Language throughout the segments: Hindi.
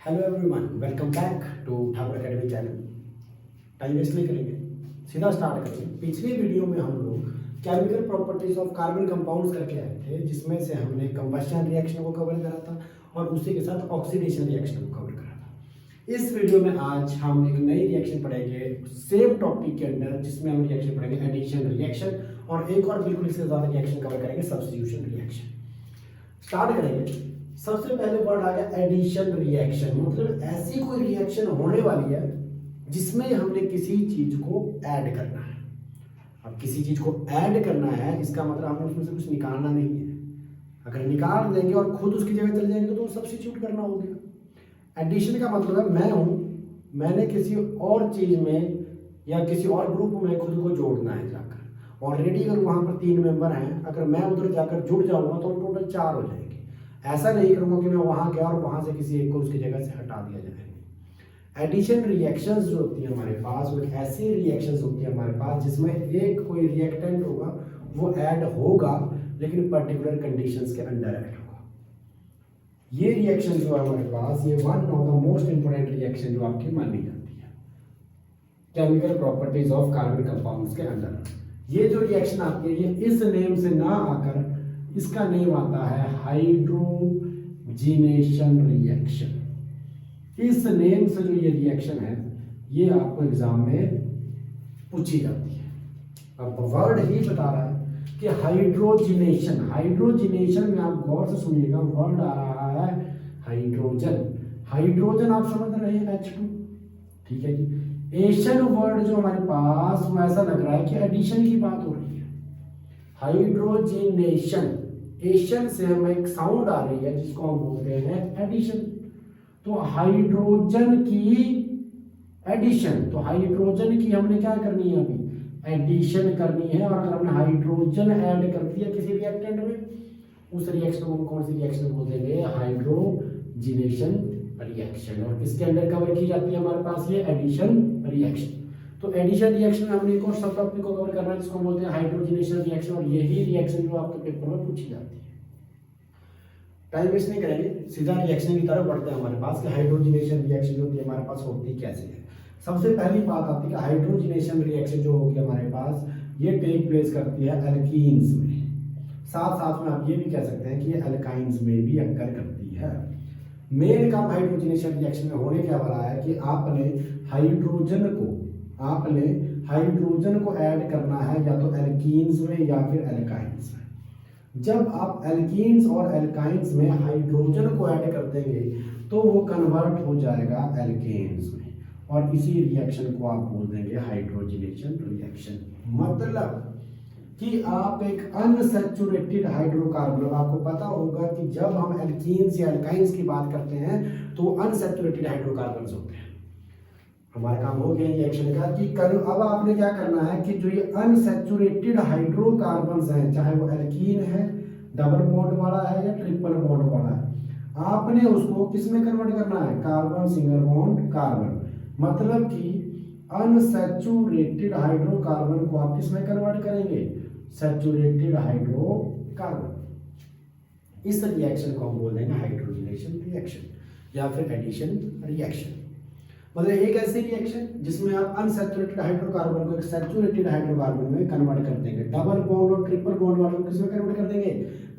Hello everyone, welcome back to Thakur academy channel. Time waste नहीं करेंगे, सीधा स्टार्ट करेंगे। पिछली वीडियो में हम लोग chemical properties of carbon compounds करके आए थे, जिसमें से हमने कंबशन रिएक्शन को कवर करा था और उसी के साथ ऑक्सीडेशन रिएक्शन को कवर करा था। इस वीडियो में आज हम एक नई रिएक्शन पढ़ेंगे सेम टॉपिक के अंदर, जिसमें हम रिएक्शन पढ़ेंगे एडिशन रिएक्शन, और एक और बिल्कुल इससे ज़्यादा रिएक्शन कवर करेंगे सब्स्टिट्यूशन रिएक्शन। स्टार्ट करेंगे। सबसे पहले वर्ड आ गया एडिशन रिएक्शन, मतलब ऐसी कोई रिएक्शन होने वाली है जिसमें हमने किसी चीज को ऐड करना है। अब किसी चीज को ऐड करना है, इसका मतलब हमें उसमें से कुछ निकालना नहीं है। अगर निकाल देंगे और खुद उसकी जगह चले जाएंगे तो सब्स्टिट्यूट करना हो गया। एडिशन का मतलब है मैं हूं, मैंने किसी और चीज में या किसी और ग्रुप में खुद को जोड़ना है जाकर। ऑलरेडी अगर वहां पर 3 मेंबर हैं, अगर मैं उधर जाकर जुड़ जाऊंगा तो टोटल 4 हो जाएंगे। ऐसा नहीं करूंगा कि मैं वहां गया और वहां से किसी एक को उसकी जगह से हटा दिया जाए। एडिशन रिएक्शंस जो होती है हमारे पास, वो ऐसी रिएक्शंस होती है हमारे पास जिसमें एक कोई रिएक्टेंट होगा, वो ऐड होगा लेकिन पर्टिकुलर कंडीशंस के अंडर ऐड होगा। ये रिएक्शन जो है हमारे पास, ये one of the most important reaction जो आपकी मानी जाती है chemical properties of carbon compounds के अंदर। ये जो रिएक्शन आती है, ये इस नेम से ना आकर इसका नेम आता है हाइड्रोजिनेशन रिएक्शन। इस नेम से जो ये रिएक्शन है, ये आपको एग्जाम में पूछी जाती है। अब वर्ड ही बता रहा है कि हाइड्रोजिनेशन। हाइड्रोजिनेशन में आप गौर से सुनिएगा, वर्ड आ रहा है हाइड्रोजन। हाइड्रोजन आप समझ रहे हैं H2, ठीक है जी। एशन वर्ड जो हमारे पास, वो ऐसा लग रहा है कि एडिशन की बात हो रही है। हाइड्रोजिनेशन, एशन से हमें एक साउंड आ रही है जिसको हम बोलते हैं एडिशन। तो हाइड्रोजन की एडिशन, तो हाइड्रोजन की हमने क्या करनी है, अभी एडिशन करनी है। और अगर हमने हाइड्रोजन ऐड कर दिया किसी रिएक्टेंट में, उस रिएक्शन को कौन सी रिएक्शन बोल देंगे, हाइड्रोजिनेशन रिएक्शन। और किसके अंडर कवर की जाती है हमारे पास, ये एडिशन रिएक्शन। तो एडिशन रिएक्शन में हमने एक और सब टॉपिक को कवर करना है जिसको बोलते हैं हाइड्रोजिनेशन रिएक्शन, और यही रिएक्शन जो आपके पेपर में पूछी जाती है। टाइम वेस्ट नहीं करेंगे, सीधा रिएक्शन की तरफ बढ़ते हैं हमारे पास कि हाइड्रोजिनेशन रिएक्शन जो होती है हमारे पास होती कैसे है। सबसे पहली बात आती है कि हाइड्रोजिनेशन रिएक्शन जो होगी हमारे पास, ये टेक प्लेस करती है एल्कीन्स में। साथ साथ में आप ये भी कह सकते हैं कि ये एल्काइंस में भी अक्कर करती है। मेन काम हाइड्रोजिनेशन रिएक्शन में होने क्या वाला है कि आपने हाइड्रोजन को ऐड करना है या तो एल्कीन्स में या फिर एल्काइंस में। जब आप एल्कीन्स और एल्काइंस में हाइड्रोजन को ऐड कर देंगे तो वो कन्वर्ट हो जाएगा एल्केन्स में, और इसी रिएक्शन को आप बोल देंगे हाइड्रोजिनेशन रिएक्शन। मतलब कि आप एक अनसैचुरेटेड हाइड्रोकार्बन, आपको पता होगा कि जब हम एल्कीन्स या एल्काइंस की बात करते हैं तो अनसैचुरेटेड हाइड्रोकार्बन्स होते हैं। हमारा काम हो गया रिएक्शन का कि अब आपने क्या करना है कि जो ये अनसैचुरेटेड हाइड्रोकार्बन्स हैं, चाहे वो एल्कीन है, डबल बॉन्ड वाला है या ट्रिपल बॉन्ड वाला है, आपने उसको किस में कन्वर्ट करना है, कार्बन सिंगल बॉन्ड कार्बन। मतलब कि अनसैचुरेटेड हाइड्रोकार्बन को आप किस में कन्वर्ट करेंगे, सैचुरेटेड हाइड्रोकार्बन। इस रिएक्शन को हम बोल देंगे हाइड्रोजिनेशन रिएक्शन या फिर एडिशन रिएक्शन। मतलब एक ऐसी रिएक्शन जिसमें आप अनसैचुरेटेड हाइड्रोकार्बन को एक सैचुरेटेड हाइड्रोकार्बन में कन्वर्ट कर देंगे। डबल बॉन्ड और ट्रिपल बॉन्ड वाले को किसमें कन्वर्ट कर देंगे,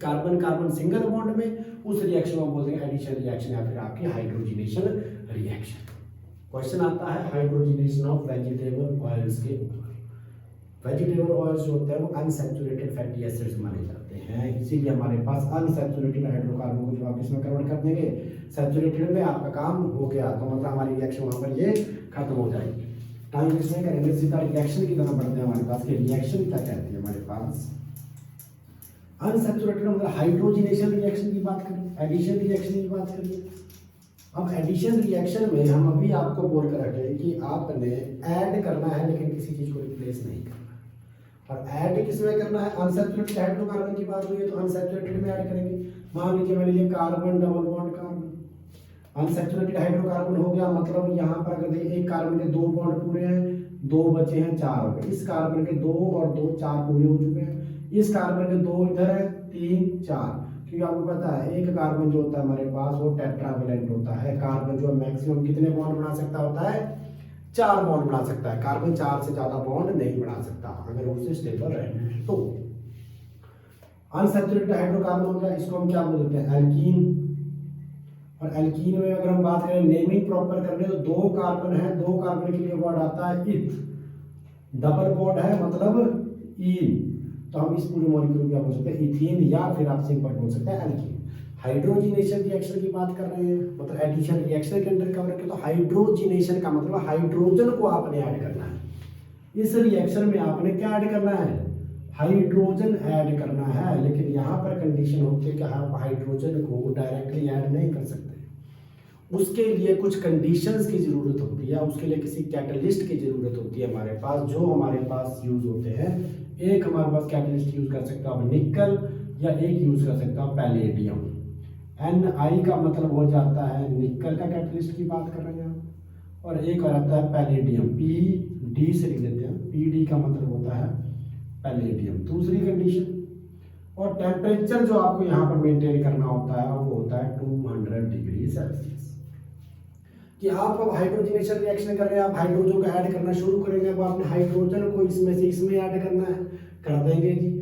कार्बन कार्बन सिंगल बॉन्ड में। उस रिएक्शन को बोल देंगे एडिशन रिएक्शन या फिर आपकी हाइड्रोजिनेशन रिएक्शन। क्वेश्चन आता है हाइड्रोजिनेशन ऑफ वेजिटेबल ऑयल्स के ऊपर। वेजिटेबल ऑयल्स जो होते हैं वो अनसैचुरेटेड फैटी एसिड्स माने जाते हैं, इसीलिए हमारे पास अनसैचुरेटेड हाइड्रोकार्बन को जो आप इसमें कन्वर्ट कर देंगे सैचुरेटेड में, आपका काम हो गया। तो मतलब हमारी रिएक्शन वहां पर ये खत्म हो जाएगी। टाइम वेस्ट नहीं करेंगे, सीधा रिएक्शन की तरफ बढ़ते हैं हमारे पास कि रिएक्शन क्या कहती है हमारे पास। अनसैचुरेटेड मतलब हाइड्रोजिनेशन रिएक्शन की बात करें, एडिशन रिएक्शन की बात करिए। अब एडिशन रिएक्शन में हम अभी आपको बोल कर रखे कि आपने ऐड करना है लेकिन किसी चीज को रिप्लेस नहीं करना। और ऐड किसमें करना है, अनसैचुरेटेड हाइड्रोकार्बन की बात हुई है तो अनसैचुरेटेड में ऐड करेंगे। मान लीजिए मैंने लिया carbon double bond carbon, unsaturated hydrocarbon हो गया। मतलब यहाँ पर अगर देखिए एक कार्बन के 2 बॉन्ड पूरे हैं, 2 बचे हैं, 4 हो गए। इस कार्बन के 2 और 2 4 पूरे हो चुके हैं। इस कार्बन के 2 इधर है, 3 4, क्योंकि आपको पता है एक कार्बन जो होता है हमारे पास वो टेट्रावेलेंट होता है। कार्बन जो मैक्सिमम कितने बॉन्ड बना सकता होता है? 4 बॉन्ड बना सकता है। कार्बन 4 से ज्यादा बॉन्ड नहीं बना सकता अगर उसे स्टेबल रहना है तो। अनसैचुरेटेड हाइड्रोकार्बन हो गया, इसको हम क्या बोलते हैं? एल्कीन। और एल्कीन में अगर हम बात करें नेमिंग प्रॉपर कर रहे तो 2 कार्बन है, 2 कार्बन के लिए वर्ड आता है इथ। डबल बॉन्ड है मतलब ईन, तो हम इस पूरे मॉलिक्यूल को क्या बोल सकते हैं? इथीन, या फिर आप सिंपल बोल सकते हैं एल्कीन। हाइड्रोजिनेशन रिएक्शन की बात कर रहे हैं, मतलब एडिशन रिएक्शन के अंदर कवर रखें तो हाइड्रोजिनेशन का मतलब हाइड्रोजन को आपने ऐड करना है। इस रिएक्शन में आपने क्या ऐड करना है? हाइड्रोजन ऐड करना है। लेकिन यहाँ पर कंडीशन होती है कि आप हाइड्रोजन को डायरेक्टली ऐड नहीं कर सकते, उसके लिए कुछ कंडीशंस की जरूरत होती है, उसके लिए किसी कैटलिस्ट की जरूरत होती है हमारे पास, जो हमारे पास यूज होते हैं। एक हमारे पास कैटलिस्ट यूज कर सकता हूँ निकल, या एक यूज कर सकता हूँ पैलेडियम। Ni का मतलब हो जाता है निकल का कैटलिस्ट की बात कर रहे हैं, और एक और आता है पैलेडियम, Pd से लिख देते हैं। Pd का मतलब होता है पैलेडियम। दूसरी कंडीशन, और टेम्परेचर जो आपको यहाँ पर मेंटेन करना होता है वो होता है 200 डिग्री सेल्सियस। कि आप अब हाइड्रोजनेशन रिएक्शन कर रहे हैं, आप हाइड्रोजन को ऐड करना शुरू करेंगे। अब आपने हाइड्रोजन को इसमें से इसमें ऐड करना है, कर देंगे जी।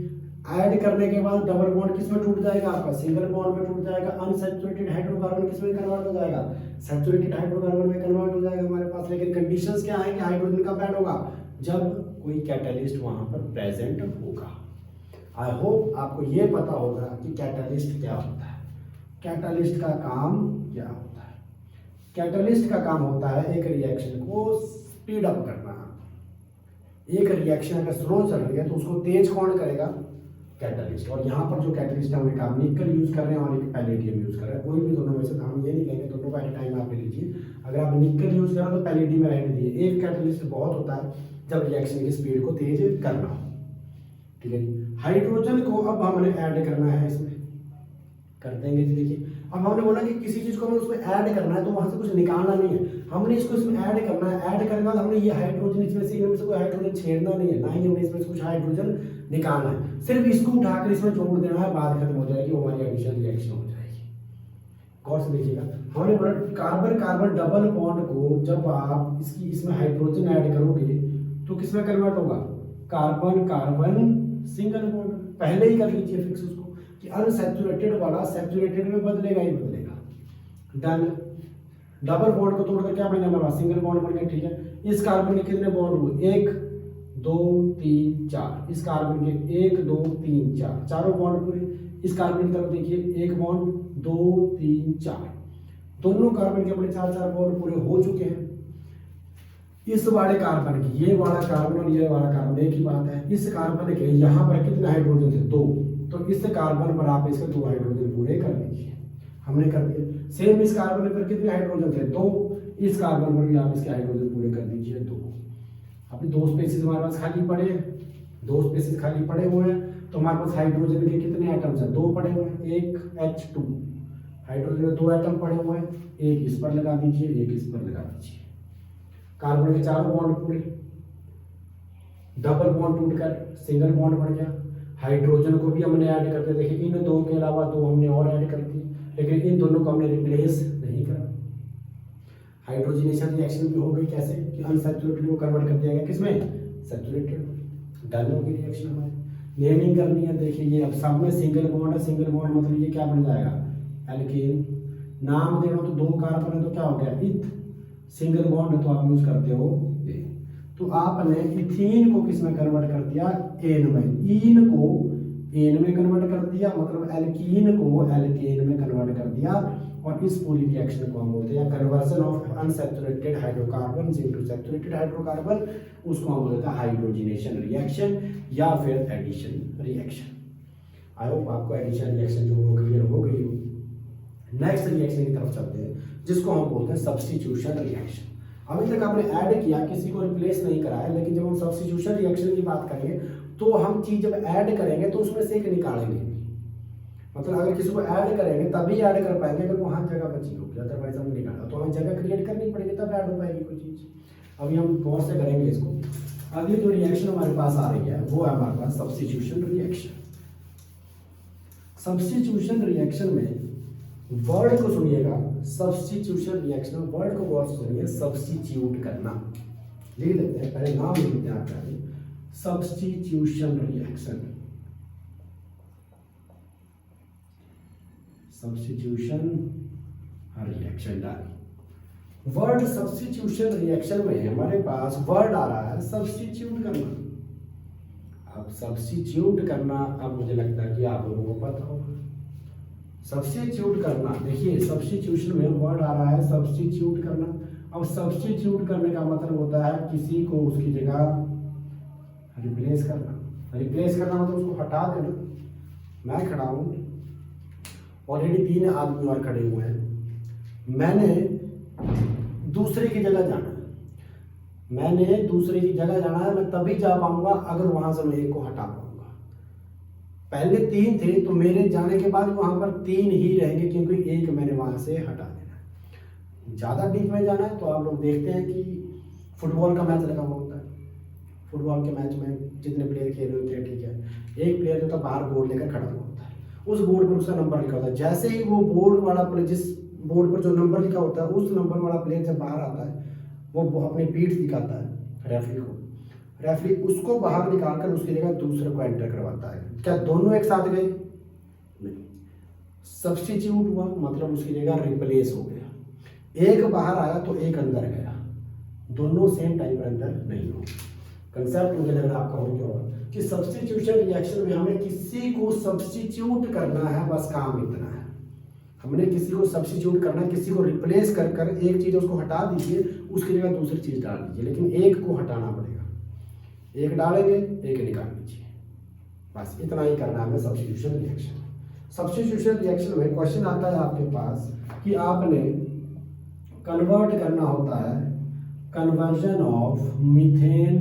ऐड करने के बाद डबल बॉन्ड किस में टूट जाएगा? आपका सिंगल बॉन्ड में टूट जाएगा। अनसैचुरेटेड हाइड्रोकार्बन किस में कन्वर्ट हो जाएगा? सैचुरेटेड हाइड्रोकार्बन में कन्वर्ट हो जाएगा हमारे पास। लेकिन कंडीशंस क्या है कि हाइड्रोजन कब ऐड होगा? जब कोई कैटलिस्ट वहां पर प्रेजेंट होगा। आई होप आपको ये पता होगा कि कैटलिस्ट क्या होता है, कैटलिस्ट का काम क्या होता है। कैटलिस्ट का काम होता है एक रिएक्शन को स्पीड अप करना। एक रिएक्शन अगर स्लो चल रही है तो उसको तेज कौन करेगा? कैटलिस्ट। और यहाँ पर जो कैटलिस्ट हमने कहा निकल यूज कर रहे हैं और एक पैलेडियम यूज कर रहे हैं, कोई भी दोनों में से, हम ये नहीं कहेंगे दोनों का एट टाइम आप ले लीजिए। अगर आप निकल यूज कर रहे हो तो पैलेडियम में रहने दिए। एक कैटलिस्ट बहुत होता है जब रिएक्शन की स्पीड को तेज करना हो, ठीक है। हाइड्रोजन को अब हमने ऐड करना है, इसमें कर देंगे जी। देखिए अब हमने बोला कि किसी चीज को हमें उसमें ऐड करना है तो वहां से कुछ निकालना नहीं है, हमने इसको इसमें ऐड करना है। ऐड करने के बाद हमने ये हाइड्रोजन इसमें से, इनमें से कोई हाइड्रोजन छेड़ना नहीं है, ना ही हमने इसमें से कुछ हाइड्रोजन निकालना है, सिर्फ इसको उठाकर इसमें जोड़ देना है, बात खत्म हो जाएगी, वो हमारी एडिशन रिएक्शन हो जाएगी। गौर से देखिएगा, हमने बोला कार्बन कार्बन डबल बॉन्ड को जब आप इसकी इसमें हाइड्रोजन ऐड करोगे तो किसमें कन्वर्ट होगा? Carbon carbon single bond. पहले ही कर लीजिए फिक्स उसको कि अनसैचुरेटेड वाला सैचुरेटेड में बदलेगा ही बदलेगा। डन। डबल बॉन्ड को तोड़कर क्या बनेगा हमारा? सिंगल बॉन्ड बन गया, ठीक है। इस कार्बन के कितने बॉन्ड हुए? 1 2 3 4। इस कार्बन के 1 2 3 4, चारों बॉन्ड पूरे। इस कार्बन की तरफ देखिए, 1 बॉन्ड 2 3 4, दोनों कार्बन के अपने 4 बॉन्ड पूरे हो चुके हैं। इस वाले कार्बन की, ये वाला कार्बन और ये वाला कार्बन एक ही बात है। इस कार्बन के यहाँ पर कितने हाइड्रोजन थे? 2, तो इस कार्बन पर आप इसके 2 हाइड्रोजन पूरे कर लीजिए, हमने कर दिए। सेम इस कार्बन पर कितने हाइड्रोजन थे? 2, इस कार्बन पर भी आप इसके हाइड्रोजन पूरे कर दीजिए 2। अभी 2 स्पेसिस हमारे पास खाली पड़े हैं, 2 स्पेसिस खाली पड़े हुए हैं, तो हमारे पास हाइड्रोजन के कितने एटम्स हैं? 2 पड़े हुए हैं। एक H2 हाइड्रोजन के 2 एटम पड़े हुए हैं, एक इस पर लगा दीजिए, एक इस पर लगा दीजिए। कार्बन के 4 बॉन्ड पूरे, डबल बॉन्ड टूटकर सिंगल बॉन्ड बन गया। हाइड्रोजन को भी हमने ऐड कर दिया, देखिए इन 2 के अलावा 2 हमने और ऐड कर दिए, लेकिन इन दोनों को हमने रिप्लेस नहीं करा। हाइड्रोजनेशन रिएक्शन भी हो गई, कैसे कि अनसैचुरेटेड को कन्वर्ट कर दिया गया किसमें? सैचुरेटेड। डन हो गई रिएक्शन हमारी। नेमिंग करनी है, देखिए ये अब सब में सिंगल बॉन्ड है, सिंगल बॉन्ड मतलब ये क्या बन जाएगा? एल्केन। नाम देना तो 2 कार्बन है तो क्या हो गया? इथ। सिंगल बॉन्ड है तो आप यूज करते हो ये। तो आपने इथीन को किस में कन्वर्ट कर दिया? एन में। ईन को एन में कन्वर्ट कर दिया, मतलब एल्कीन को एल्केन में कन्वर्ट कर दिया। और इस पूरी रिएक्शन को हम बोलते हैं conversion of unsaturated hydrocarbon into saturated hydrocarbon, उसको हम बोलते हैं हाइड्रोजनेशन रिएक्शन या फिर एडिशन रिएक्शन। आई होप आपको एडिशन रिएक्शन जो वो क्लियर हो गई हो। नेक्स्ट रिएक्शन की तरफ चलते हैं जिसको हम बोलते हैं सब्स्टिट्यूशन रिएक्शन। अभी तक आपने ऐड किया, किसी को रिप्लेस नहीं कराया, लेकिन जब हम सब्स्टिट्यूशन रिएक्शन की बात करेंगे तो हम चीज जब ऐड करेंगे तो उसमें से एक निकालेंगे। मतलब अगर किसी को ऐड करेंगे तभी ऐड कर पाएंगे अगर वहां जगह बची होगी, अदरवाइज हम निकाला तो हमें जगह क्रिएट करनी पड़ेगी तब ऐड हो पाएगी कोई चीज। अभी हम गौर से करेंगे इसको। अगली जो रिएक्शन हमारे पास आ रही है वो है हमारे पास सब्स्टिट्यूशन रिएक्शन। सब्स्टिट्यूशन रिएक्शन में वर्ड को सुनिएगा, सब्स्टिट्यूशन रिएक्शन में वर्ड को गौर से सुनिए, सब्स्टिट्यूट करना। लिख देते हैं, पहले नाम लिख देते हैं आपका, सब्स्टिट्यूशन रिएक्शन, सब्स्टिट्यूशन रिएक्शन डाल। वर्ड सब्स्टिट्यूशन रिएक्शन में हमारे पास वर्ड आ रहा है सब्स्टिट्यूट करना। अब सब्स्टिट्यूट करना, अब मुझे लगता है कि आप लोगों को पता होगा सब्स्टिट्यूट करना। देखिए सब्स्टिट्यूशन में वर्ड आ रहा है सब्स्टिट्यूट करना। अब सब्स्टिट्यूट करने का मतलब होता है किसी को उसकी जगह रिप्लेस करना। रिप्लेस करना मतलब उसको हटा देना। मैं खड़ा हूँ, ऑलरेडी 3 आदमी और खड़े हुए हैं, मैंने दूसरे की जगह जाना है, मैंने दूसरे की जगह जाना है, मैं तभी जा पाऊंगा अगर वहां से मैं एक को हटा पाऊंगा। पहले 3 थे तो मेरे जाने के बाद वहां पर 3 ही रहेंगे, क्योंकि एक मैंने वहां से हटा देना है। ज़्यादा डीप में जाना है तो आप लोग देखते हैं कि फुटबॉल का मैच लगा हुआ होता है। फुटबॉल के मैच में जितने प्लेयर खेल रहे होते हैं, ठीक है, एक प्लेयर जो था बाहर बोर्ड लेकर खड़ा हुआ होता है, उस बोर्ड पर उसका नंबर लिखा होता है। जैसे ही वो बोर्ड वाला प्लेयर, जिस बोर्ड पर जो नंबर लिखा होता है, उस नंबर वाला प्लेयर जब बाहर आता है, वो अपनी पीठ दिखाता है रेफरी को। रेफरी उसको बाहर निकालकर उसकी जगह दूसरे को एंटर करवाता है। क्या दोनों एक साथ गए? नहीं, सब्स्टिट्यूट हुआ मतलब उसकी जगह रिप्लेस हो गया। एक बाहर आया तो एक अंदर गया, दोनों सेम टाइम पर अंदर नहीं हो। कंसेप्ट मुझे लग रहा है आपका हो गया होगा कि सब्स्टिट्यूशन रिएक्शन में हमें किसी को सब्स्टिट्यूट करना है, बस काम इतना है। हमने किसी को सब्स्टिट्यूट करना है, किसी को रिप्लेस कर कर एक चीज़ उसको हटा दीजिए, उसकी जगह दूसरी चीज़ डाल दीजिए, लेकिन एक को हटाना पड़ेगा। एक डालेंगे, एक निकाल दीजिए, बस इतना ही करना है हमें सब्स्टिट्यूशन रिएक्शन। सब्स्टिट्यूशन रिएक्शन में क्वेश्चन आता है आपके पास कि आपने कन्वर्ट करना होता है, conversion of methane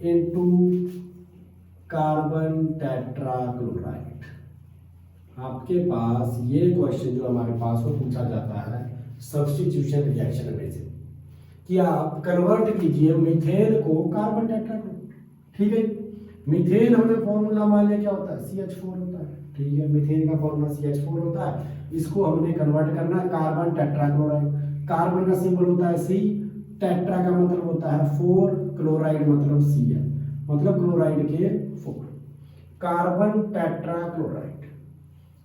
into carbon tetrachloride. आपके पास ये क्वेश्चन जो हमारे पास वो पूछा जाता है सब्स्टिट्यूशन रिएक्शन में से कि आप कन्वर्ट कीजिए मीथेन को कार्बन टेट्राक्लोराइड। ठीक है, मीथेन हमने फॉर्मूला मान लिया क्या होता है, CH4 होता है। ठीक है, मीथेन का फॉर्मूला CH4 होता है, इसको हमने कन्वर्ट करना है कार्बन टेट्राक्लोराइड। कार्बन का सिंबल होता है C, टेट्रा का मतलब होता है 4, क्लोराइड मतलब Cl, मतलब क्लोराइड के 4, कार्बन टेट्राक्लोराइड।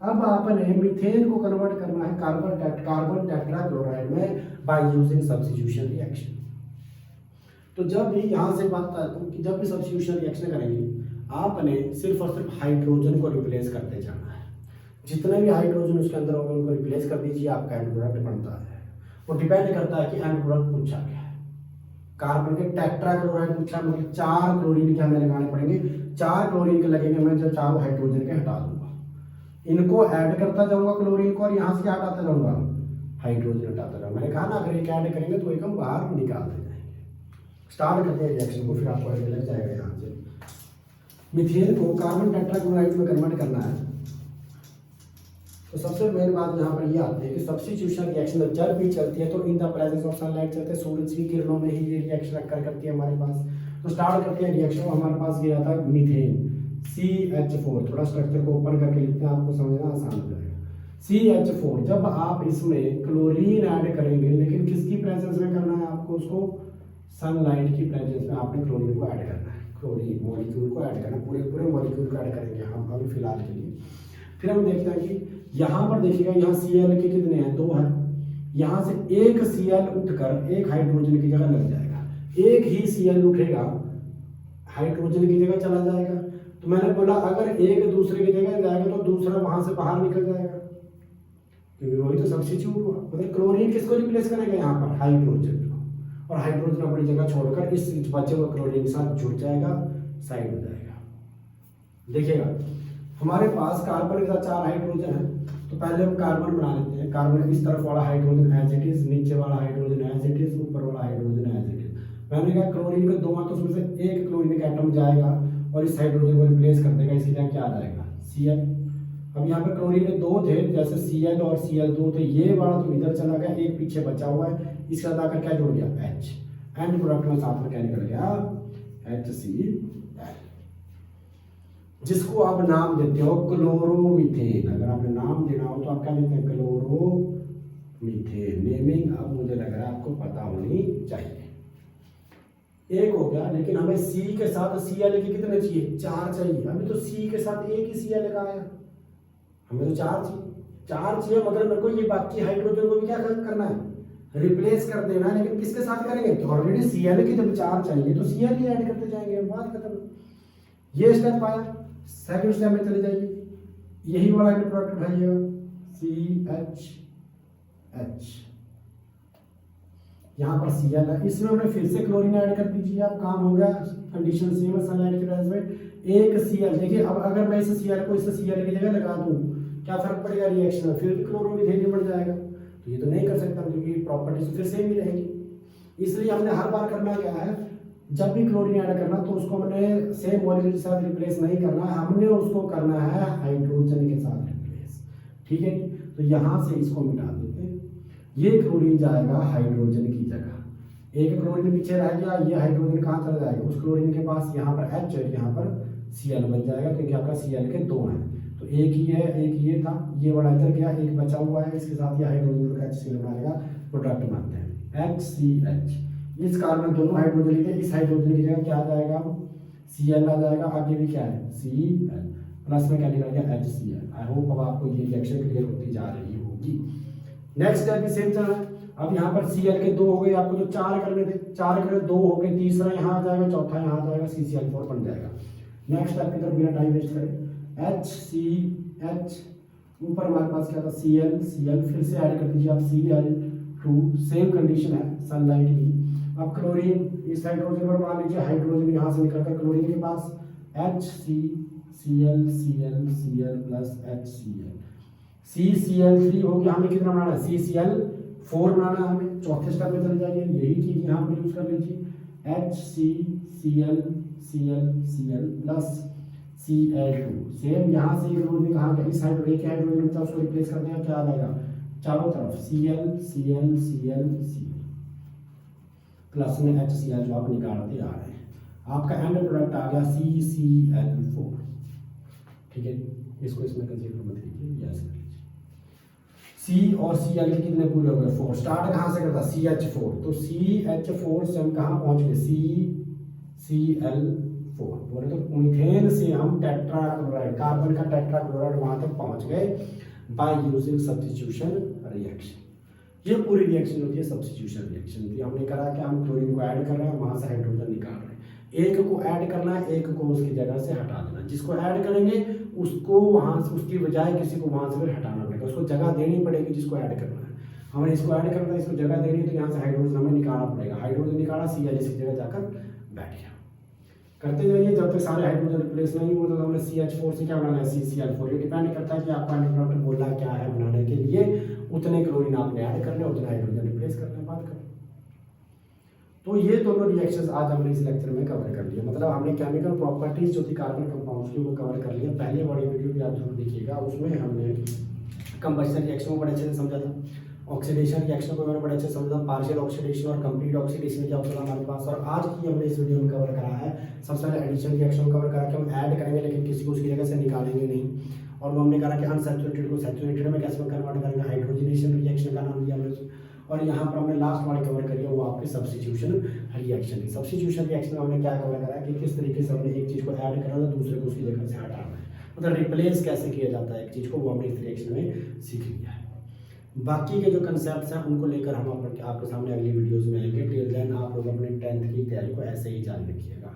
अब आपने मीथेन को कन्वर्ट करना है कार्बन टेट्राक्लोराइड में बाय यूजिंग सब्स्टिट्यूशन रिएक्शन। तो जब भी यहाँ से बात आता है कि जब भी सब्स्टिट्यूशन रिएक्शन करेंगे, आपने सिर्फ और सिर्फ हाइड्रोजन को रिप्लेस करते जाना है। जितने भी हाइड्रोजन उसके अंदर होंगे उनको रिप्लेस कर दीजिए, आपका एंड प्रोडक्ट बनता है। वो डिपेंड करता है कि एंड प्रोडक्ट पूछा क्या है। कार्बन के टेट्राक्लोराइड पूछा, मतलब 4 क्लोरीन के हमें लगाने पड़ेंगे, 4 क्लोरीन के लगेंगे, मैं जब 4 हाइड्रोजन के हटा दूंगा, इनको ऐड करता जाऊंगा क्लोरीन को, और यहाँ से हटाता जाऊंगा हाइड्रोजन हटाता जाऊंगा। मैंने कहा ना अगर एक ऐड करेंगे तो एक हम बाहर निकाल दे जाएंगे। स्टार्ट करते हैं रिएक्शन को, फिर आपको आइडिया लग जाएगा। यहाँ से मीथेन को कार्बन टेट्राक्लोराइड में कन्वर्ट करना है। तो सबसे मेन बात यहाँ पर ये आती है कि सब्स्टिट्यूशन रिएक्शन जब भी चलती है तो in the presence of sunlight चलते हैं, सूरज की किरणों में ही ये रिएक्शन अक्कर करती है हमारे पास। तो स्टार्ट करते हैं रिएक्शन। हमारे पास गया था मीथेन CH4, थोड़ा स्ट्रक्चर को ओपन करके लिखते हैं, आपको समझना आसान हो जाएगा। CH4, जब आप इसमें क्लोरीन ऐड करेंगे, लेकिन किसकी प्रेजेंस में करना है आपको, उसको सनलाइट की प्रेजेंस में आपने क्लोरीन को ऐड करना है। क्लोरीन मॉलिक्यूल को ऐड करना, पूरे मॉलिक्यूल को ऐड करेंगे हम अभी फिलहाल के लिए। फिर हम देखते हैं कि यहाँ पर देखिएगा, यहाँ Cl के कितने हैं, 2 हैं। यहाँ से एक Cl उठकर एक हाइड्रोजन की जगह लग जाएगा, एक ही Cl उठेगा हाइड्रोजन की जगह चला जाएगा। तो मैंने बोला अगर एक दूसरे की जगह जाएगा तो दूसरा वहां से बाहर निकल जाएगा, क्योंकि वही तो सब्स्टिट्यूट हुआ। मतलब क्लोरीन किसको रिप्लेस करेगा, यहाँ पर हाइड्रोजन को, और हाइड्रोजन अपनी जगह छोड़कर इस बचे हुए क्लोरीन के साथ जुड़ जाएगा, साइड हो जाएगा। देखिएगा हमारे पास कार्बन के साथ 4 हाइड्रोजन है, तो पहले हम कार्बन बना लेते हैं। कार्बन इस तरफ वाला हाइड्रोजन एज इट इज, नीचे वाला हाइड्रोजन एज इट इज, ऊपर वाला हाइड्रोजन एज इट इज। मैंने कहा क्लोरीन के 2 तो उसमें से एक क्लोरीन का एटम जाएगा और इस हाइड्रोजन को रिप्लेस कर देगा, इसकी जगह क्या आ जाएगा, Cl। अब यहाँ पे क्लोरीन के 2 थे, जैसे Cl और Cl 2 थे, ये वाला तो इधर चला गया, एक पीछे बचा हुआ है, इसके साथ आकर क्या जुड़ गया, H। एंड प्रोडक्ट में साथ में क्या निकल गया, HCl। जिसको आप नाम देते हो क्लोरोमीथेन। अगर आपने नाम देना हो तो आप क्या देते हैं, क्लोरोमीथेन। नेमिंग अब मुझे लग रहा है आपको पता होनी चाहिए। एक हो गया, लेकिन हमें सी के साथ Cl के कितने चाहिए, 4 चाहिए। अभी तो सी के साथ एक ही Cl का आया, हमें तो 4 चाहिए, 4 चाहिए, मगर मेरे को ये बाकी हाइड्रोजन को भी क्या करना है, रिप्लेस कर देना है। लेकिन किसके साथ करेंगे, तो ऑलरेडी Cl के जब 4 चाहिए तो Cl ही ऐड करते जाएंगे, बात खत्म। ये स्टेप आया, सेकंड स्टेप में चले जाइए, यही वाला प्रोडक्ट उठाइएगा, CHH, यहाँ पर Cl है, इसमें हमने फिर से क्लोरीन ऐड कर दीजिए, आप काम हो गया। कंडीशन सेम है सनलाइट के रेज में। एक Cl, देखिए अब अगर मैं इस Cl को इस Cl की जगह लगा दूं, क्या फर्क पड़ेगा रिएक्शन में, फिर भी क्लोरोमीथेन बन जाएगा। तो ये तो नहीं कर सकता क्योंकि प्रॉपर्टीज फिर सेम ही रहेगी। इसलिए हमने हर बार करना क्या है, जब भी क्लोरीन ऐड करना तो उसको हमने सेम मॉलिक्यूल के साथ रिप्लेस नहीं करना, हमने उसको करना है हाइड्रोजन के साथ रिप्लेस। ठीक है, तो यहाँ से इसको मिटा देते हैं, ये क्लोरीन जाएगा हाइड्रोजन की जगह, एक क्लोरीन पीछे रह गया, ये हाइड्रोजन कहाँ चला जाएगा, उस क्लोरीन के पास, यहाँ पर H और यहाँ पर Cl बन जाएगा, क्योंकि आपका Cl के 2 हैं, तो एक ही है, एक ये था, ये बड़ा इधर गया, एक बचा हुआ है, इसके साथ ये हाइड्रोजन का HCl बनाएगा, प्रोडक्ट बनते हैं HCH। इस कार्बन दोनों हाइड्रोजन लिए, इस हाइड्रोजन की जगह क्या आ जाएगा, Cl आ जाएगा, आगे भी क्या है Cl, प्लस में क्या निकल गया HCl। आई होप अब आपको ये रिएक्शन क्लियर होती जा रही होगी। नेक्स्ट स्टेप भी सेम चल रहा है। अब यहाँ पर Cl के 2 हो गए, आपको जो 4 करने थे, 4 करे 2 हो गए, तीसरा यहाँ आ जाएगा, चौथा यहाँ आ जाएगा, CCl4 बन जाएगा। नेक्स्ट स्टेप की तरफ बिना टाइम वेस्ट करें, HCH, ऊपर हमारे पास क्या था Cl, फिर से ऐड कर दीजिए आप Cl2, सेम कंडीशन है सनलाइट की। अब क्लोरीन इस हाइड्रोजन पर मान लीजिए, हाइड्रोजन यहाँ से निकलकर क्लोरीन के पास HCCl प्लस HCl, CCl3 हो गया, हमें कितना बनाना है, CCl4 बनाना है हमें। चौथे स्टेप में चले जाइए, यही चीज यहाँ पर यूज कर लीजिए, HCCl प्लस Cl2, सेम यहाँ से क्लोरीन कहाँ गया, इस हाइड्रोजन के हाइड्रोजन बचा उसको रिप्लेस कर देंगे, क्या आ जाएगा चारों तरफ Cl प्लस में HCl जो आप निकालते आ रहे हैं, आपका एंड प्रोडक्ट आ गया CCl4। ठीक है, इसको इसमें कंसीडर मत कीजिए, यस कर लीजिए। C और Cl के कितने पूरे हो गए, 4। स्टार्ट कहाँ से करता, CH4, तो CH4 से हम कहाँ पहुँच गए, CCl4, बोले तो मीथेन से हम टेट्राक्लोराइड, कार्बन का टेट्राक्लोराइड वहां तक पहुंच गए बाय यूजिंग सब्स्टिट्यूशन रिएक्शन। ये पूरी रिएक्शन होती है सब्स्टिट्यूशन रिएक्शन की। हमने करा कि हम क्लोरीन को ऐड कर रहे हैं, वहां से हाइड्रोजन निकाल रहे हैं, एक को ऐड करना है, एक को उसकी जगह से हटा देना। जिसको ऐड करेंगे उसको वहां से, उसकी बजाय किसी को वहां से फिर हटाना पड़ेगा, उसको जगह देनी पड़ेगी जिसको ऐड करना है। हमें इसको ऐड करना है, इसको जगह देनी है, तो यहाँ से हाइड्रोजन हमें निकालना पड़ेगा, हाइड्रोजन निकाला, Cl इसकी जगह जाकर बैठ गया। करते जाइए जब तक सारे हाइड्रोजन रिप्लेस नहीं हुए, तो हमने CH4 से क्या बनाना है, CCl4। ये डिपेंड करता है कि आपका प्रोडक्ट बोल रहा क्या है बनाने के लिए, उतने क्लोरीन आपने ऐड करने, उतने हाइड्रोजन रिप्लेस करने, बात करें। तो ये दोनों रिएक्शंस आज हमने इस लेक्चर में कवर कर लिया, मतलब हमने केमिकल प्रॉपर्टीज जो थी कार्बन कंपाउंड्स की वो कवर कर लिया। पहले वाली वीडियो भी आप जरूर देखिएगा, उसमें हमने कंबशन रिएक्शन को बड़े अच्छे से समझा था, ऑक्सीडेशन रिएक्शन को मैंने बड़े अच्छे से समझा, पार्शियल ऑक्सीडेशन और कंप्लीट ऑक्सीडेशन क्या होता है हमारे पास। और आज की हमने इस वीडियो में कवर करा है, सबसे पहले एडिशन रिएक्शन कवर करा कि हम ऐड करेंगे लेकिन किसी को उसकी जगह से निकालेंगे नहीं। और वो हमने कहा कि अनसैचुरेटेड को सैचुरेटेड में कैसे कन्वर्ट करेंगे, हाइड्रोजनेशन रिएक्शन का नाम दिया हमने। और यहाँ पर हमने लास्ट वाली कवर करी है वो आपकी सब्स्टिट्यूशन रिएक्शन की। सब्स्टिट्यूशन रिएक्शन में हमने क्या कवर करा है कि किस तरीके से हमने एक चीज़ को ऐड करना है दूसरे को उसकी जगह से हटाना है, मतलब रिप्लेस कैसे किया जाता है एक चीज़ को, वो हमने इस रिएक्शन में सीख लिया है। बाकी के जो कंसेप्ट्स हैं उनको लेकर हम आपके सामने अगली वीडियोस में आएंगे। टिल देन आप लोग अपने 10th की तैयारी को ऐसे ही जारी रखिएगा।